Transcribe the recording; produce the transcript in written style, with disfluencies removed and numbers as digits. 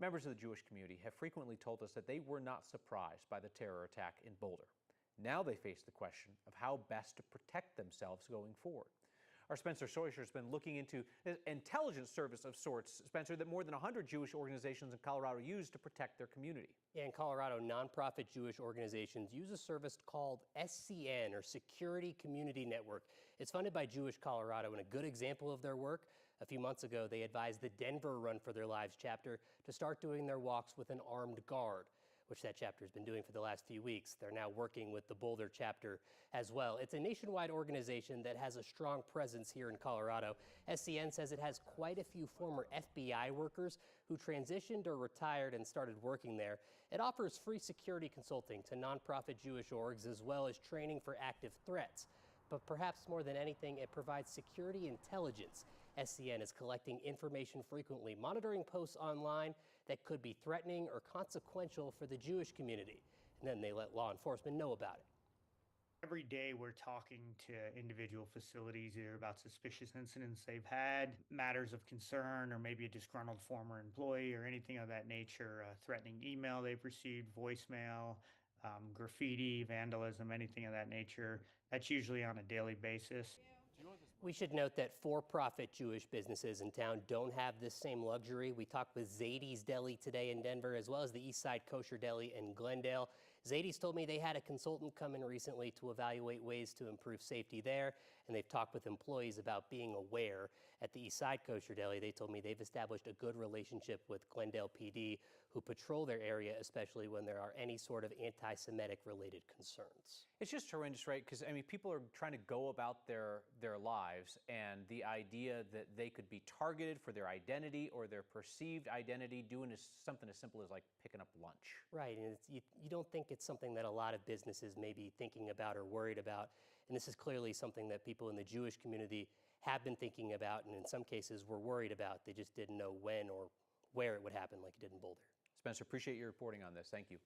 Members of the Jewish community have frequently told us that they were not surprised by the terror attack in Boulder. Now they face the question of how best to protect themselves going forward. Our Spencer Soisher has been looking into an intelligence service of sorts, Spencer, that more than 100 Jewish organizations in Colorado use to protect their community. Yeah, in Colorado, nonprofit Jewish organizations use a service called SCN, or Security Community Network. It's funded by Jewish Colorado, and a good example of their work, a few months ago, they advised the Denver Run for Their Lives chapter to start doing their walks with an armed guard, which that chapter has been doing for the last few weeks. They're now working with the Boulder chapter as well. It's a nationwide organization that has a strong presence here in Colorado. SCN says it has quite a few former FBI workers who transitioned or retired and started working there. It offers free security consulting to nonprofit Jewish orgs as well as training for active threats. But perhaps more than anything, it provides security intelligence. SCN is collecting information frequently, monitoring posts online that could be threatening or consequential for the Jewish community. And then they let law enforcement know about it. Every day we're talking to individual facilities either about suspicious incidents they've had, matters of concern, or maybe a disgruntled former employee or anything of that nature, a threatening email they've received, voicemail, graffiti, vandalism, anything of that nature. That's usually on a daily basis. We should note that for-profit Jewish businesses in town don't have this same luxury. We talked with Zadie's Deli today in Denver, as well as the Eastside Kosher Deli in Glendale. Zadie's told me they had a consultant come in recently to evaluate ways to improve safety there, and they've talked with employees about being aware. At the Eastside Kosher Deli, they told me they've established a good relationship with Glendale PD, who patrol their area, especially when there are any sort of anti-Semitic related concerns. It's just horrendous, right? Because, I mean, people are trying to go about their lives, and the idea that they could be targeted for their identity or their perceived identity doing something as simple as like picking up lunch. Right, and you don't think it's something that a lot of businesses may be thinking about or worried about. And this is clearly something that people in the Jewish community have been thinking about, and in some cases were worried about. They just didn't know when or where it would happen like it did in Boulder. Spencer, appreciate your reporting on this. Thank you.